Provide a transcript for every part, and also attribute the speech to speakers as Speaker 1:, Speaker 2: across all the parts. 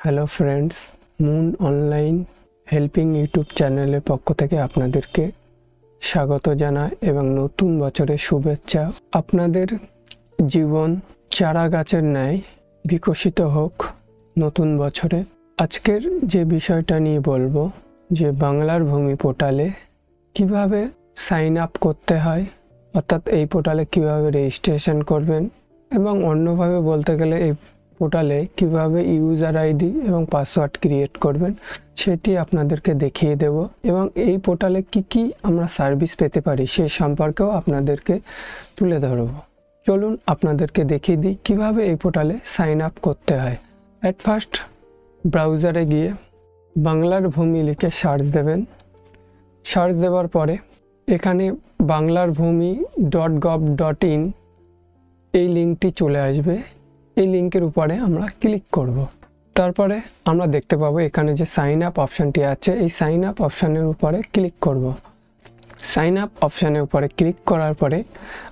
Speaker 1: Hello friends, moon online helping YouTube চ্যানেলের পক্ষ থেকে আপনাদেরকে স্বাগত জানাই এবং নতুন বছরের শুভেচ্ছা। আপনাদের জীবন চারা গাছের ন্যায় বিকশিত হোক নতুন বছরে। আজকের যে বিষয়টা নিয়ে বলবো যে বাংলার ভূমি পোর্টালে কিভাবে সাইন আপ করতে হয়, অর্থাৎ এই পোর্টালে কিভাবে রেজিস্ট্রেশন করবেন এবং অন্যভাবে বলতে গেলে এই পোর্টালে কিভাবে ইউজার আইডি এবং পাসওয়ার্ড ক্রিয়েট করবেন সেটি আপনাদেরকে দেখিয়ে দেব এবং এই পোর্টালে কি আমরা সার্ভিস পেতে পারি সে সম্পর্কেও আপনাদেরকে তুলে ধরব। চলুন আপনাদেরকে দেখিয়ে দিই কিভাবে এই পোর্টালে সাইন আপ করতে হয়। অ্যাট ফার্স্ট ব্রাউজারে গিয়ে বাংলার ভূমি লিখে সার্চ দেবেন। সার্চ দেওয়ার পরে এখানে banglarbhumi.gov.in এই লিঙ্কটি চলে আসবে। এই লিঙ্কের উপরে আমরা ক্লিক করব। তারপরে আমরা দেখতে পাবো এখানে যে সাইন আপ অপশানটি আছে, এই সাইন আপ অপশানের উপরে ক্লিক করব। সাইন আপ অপশানের উপরে ক্লিক করার পরে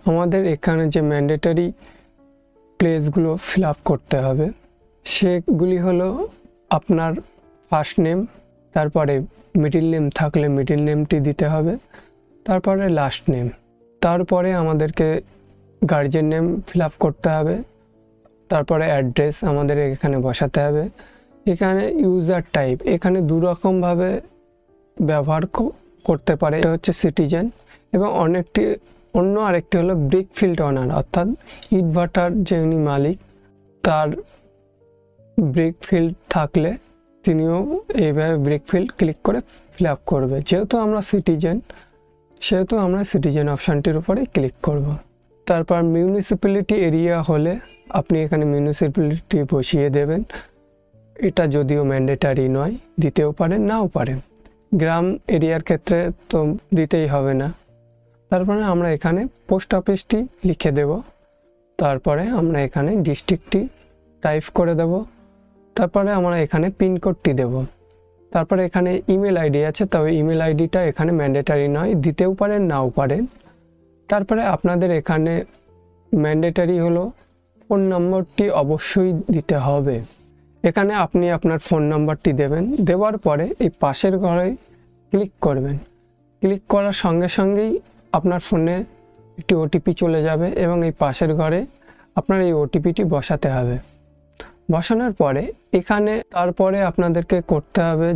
Speaker 1: আমাদের এখানে যে ম্যান্ডেটরি প্লেসগুলো ফিল আপ করতে হবে সেগুলি হলো আপনার ফার্স্ট নেম, তারপরে মিডল নেম থাকলে মিডল নেমটি দিতে হবে, তারপরে লাস্ট নেম, তারপরে আমাদেরকে গার্জিয়ান নেম ফিল আপ করতে হবে, তারপরে অ্যাড্রেস আমাদের এখানে বসাতে হবে। এখানে ইউজার টাইপ এখানে দুরকমভাবে ব্যবহার করতে পারে, এটা হচ্ছে সিটিজেন এবং অন্য আরেকটি হলো ব্রিক ফিল্ড ওনার, অর্থাৎ ইট ভাটার যে উনি মালিক তার ব্রিক ফিল্ড থাকলে তিনিও এইভাবে ব্রিক ফিল্ড ক্লিক করে ফিল আপ করবে। যেহেতু আমরা সিটিজেন সেহেতু আমরা সিটিজেন অপশানটির উপরে ক্লিক করব। তারপর মিউনিসিপ্যালিটি এরিয়া হলে আপনি এখানে মিউনিসিপ্যালিটি বসিয়ে দেবেন। এটা যদিও ম্যান্ডেটারি নয়, দিতেও পারেন নাও পারেন। গ্রাম এরিয়ার ক্ষেত্রে তো দিতেই হবে না। তারপরে আমরা এখানে পোস্ট অফিসটি লিখে দেব। তারপরে আমরা এখানে ডিস্ট্রিক্টটি টাইপ করে দেব। তারপরে আমরা এখানে পিনকোডটি দেব। তারপরে এখানে ইমেল আইডি আছে, তবে ইমেল আইডিটা এখানে ম্যান্ডেটারি নয়, দিতেও পারেন নাও পারেন। তারপরে আপনাদের এখানে ম্যান্ডেটারি হলো ফোন নম্বরটি অবশ্যই দিতে হবে। এখানে আপনি আপনার ফোন নম্বরটি দেবেন। দেওয়ার পরে এই পাশের ঘরে ক্লিক করবেন। ক্লিক করার সঙ্গে সঙ্গেই আপনার ফোনে একটি ওটিপি চলে যাবে এবং এই পাশের ঘরে আপনার এই ওটিপিটি বসাতে হবে। বসানোর পরে এখানে তারপরে আপনাদেরকে করতে হবে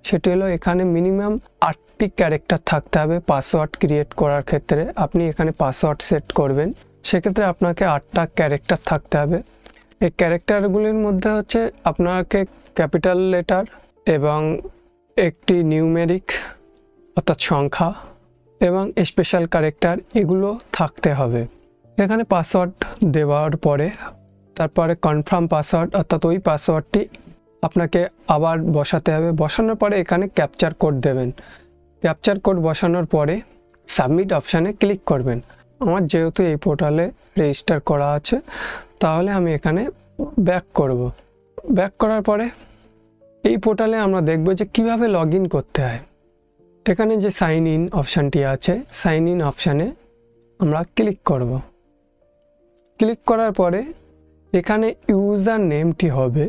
Speaker 1: সেটি হলো এখানে মিনিমাম 8টি ক্যারেক্টার থাকতে হবে পাসওয়ার্ড ক্রিয়েট করার ক্ষেত্রে। আপনি এখানে পাসওয়ার্ড সেট করবেন, সেক্ষেত্রে আপনাকে 8টা ক্যারেক্টার থাকতে হবে। এই ক্যারেক্টারগুলির মধ্যে হচ্ছে আপনাকে ক্যাপিটাল লেটার এবং একটি নিউমেরিক অর্থাৎ সংখ্যা এবং স্পেশাল ক্যারেক্টার এগুলো থাকতে হবে। এখানে পাসওয়ার্ড দেওয়ার পরে তারপরে কনফার্ম পাসওয়ার্ড অর্থাৎ ওই পাসওয়ার্ডটি আপনাকে আবার বসাতে হবে। বসানোর পরে এখানে ক্যাপচার কোড দেবেন। ক্যাপচার কোড বসানোর পরে সাবমিট অপশানে ক্লিক করবেন। আমার যেহেতু এই পোর্টালে রেজিস্টার করা আছে তাহলে আমি এখানে ব্যাক করব। ব্যাক করার পরে এই পোর্টালে আমরা দেখব যে কিভাবে লগ ইন করতে হয়। এখানে যে সাইন ইন অপশানটি আছে, সাইন ইন অপশানে আমরা ক্লিক করব। ক্লিক করার পরে এখানে ইউজার নেমটি হবে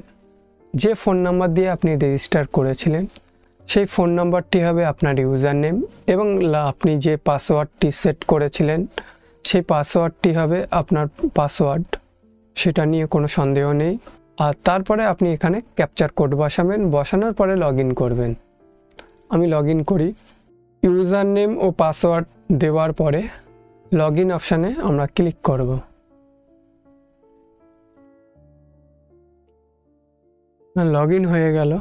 Speaker 1: যে ফোন নাম্বার দিয়ে আপনি রেজিস্টার করেছিলেন, সেই ফোন নাম্বারটি হবে আপনার ইউজার নেম এবং আপনি যে পাসওয়ার্ডটি সেট করেছিলেন সেই পাসওয়ার্ডটি হবে আপনার পাসওয়ার্ড, সেটা নিয়ে কোনো সন্দেহ নেই। আর তারপরে আপনি এখানে ক্যাপচার কোড বসাবেন। বসানোর পরে লগ ইন করবেন। আমি লগ ইন করি। ইউজার নেম ও পাসওয়ার্ড দেওয়ার পরে লগ ইন অপশানে আমরা ক্লিক করব। লগ ইন হয়ে গেল।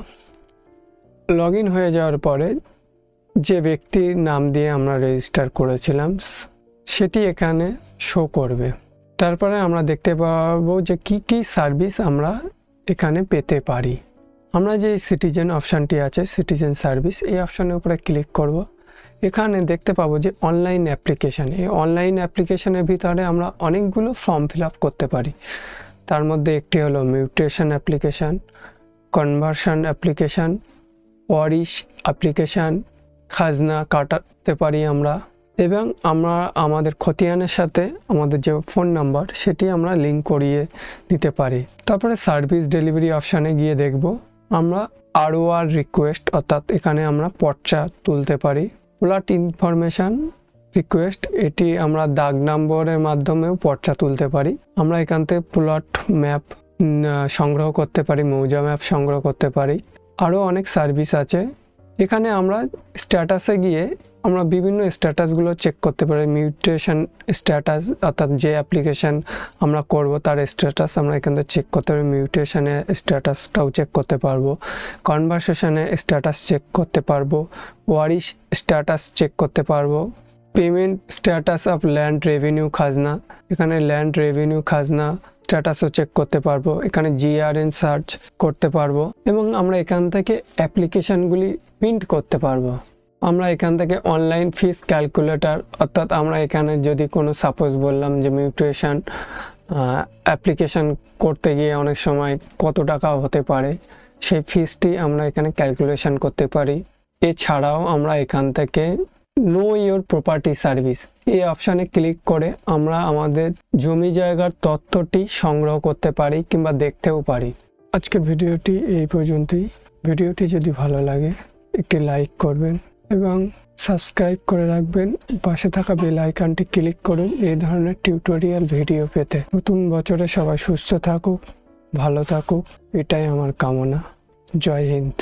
Speaker 1: লগ ইন হয়ে যাওয়ার পরে যে ব্যক্তির নাম দিয়ে আমরা রেজিস্টার করেছিলাম সেটি এখানে শো করবে। তারপরে আমরা দেখতে পাবো যে কি সার্ভিস আমরা এখানে পেতে পারি। আমরা যে সিটিজেন অপশানটি আছে সিটিজেন সার্ভিস, এই অপশানের উপরে ক্লিক করব। এখানে দেখতে পাবো যে অনলাইন অ্যাপ্লিকেশান, এই অনলাইন অ্যাপ্লিকেশানের ভিতরে আমরা অনেকগুলো ফর্ম ফিল আপ করতে পারি। তার মধ্যে একটি হলো মিউটেশন অ্যাপ্লিকেশান, কনভার্সন অ্যাপ্লিকেশান, ওয়ারিশ অ্যাপ্লিকেশান, খাজনা কাটাতে পারি আমরা এবং আমরা আমাদের খতিয়ানের সাথে আমাদের যে ফোন নাম্বার সেটি আমরা লিঙ্ক করিয়ে দিতে পারি। তারপরে সার্ভিস ডেলিভারি অপশানে গিয়ে দেখব আমরা আরওআর রিকোয়েস্ট অর্থাৎ এখানে আমরা পর্চা তুলতে পারি। প্লট ইনফরমেশন রিকোয়েস্ট, এটি আমরা দাগ নম্বরের মাধ্যমেও পর্চা তুলতে পারি। আমরা এখান থেকে প্লট ম্যাপ সংগ্রহ করতে পারি, মৌজা ম্যাপ সংগ্রহ করতে পারি। আরও অনেক সার্ভিস আছে। এখানে আমরা স্ট্যাটাসে গিয়ে আমরা বিভিন্ন স্ট্যাটাসগুলো চেক করতে পারি। মিউটেশন স্ট্যাটাস অর্থাৎ যে অ্যাপ্লিকেশান আমরা করব তার স্ট্যাটাস আমরা এখান থেকে চেক করতে পারি। মিউটেশনের স্ট্যাটাসটাও চেক করতে পারবো, কনভারসেশনের স্ট্যাটাস চেক করতে পারবো, ওয়ারিশ স্ট্যাটাস চেক করতে পারবো, payment status of land revenue খাজনা, এখানে ল্যান্ড রেভিনিউ খাজনা স্ট্যাটাসও চেক করতে পারবো। এখানে জিআরএন সার্চ করতে পারবো এবং আমরা এখান থেকে অ্যাপ্লিকেশানগুলি প্রিন্ট করতে পারবো। আমরা এখান থেকে অনলাইন ফিস ক্যালকুলেটর অর্থাৎ আমরা এখানে যদি কোনো সাপোজ বললাম যে মিউটেশন অ্যাপ্লিকেশান করতে গিয়ে অনেক সময় কত টাকা হতে পারে, সেই ফিসটি আমরা এখানে ক্যালকুলেশন করতে পারি। এছাড়াও আমরা এখান থেকে নো ইয়োর প্রপার্টি সার্ভিস এই অপশানে ক্লিক করে আমরা আমাদের জমি জায়গার তথ্যটি সংগ্রহ করতে পারি কিংবা দেখতেও পারি। আজকের ভিডিওটি এই পর্যন্তই। ভিডিওটি যদি ভালো লাগে একটি লাইক করবেন এবং সাবস্ক্রাইব করে রাখবেন। পাশে থাকা বেল আইকনটি ক্লিক করুন এই ধরনের টিউটোরিয়াল ভিডিও পেতে। নতুন বছরে সবাই সুস্থ থাকুক, ভালো থাকুক, এটাই আমার কামনা। জয় হিন্দ।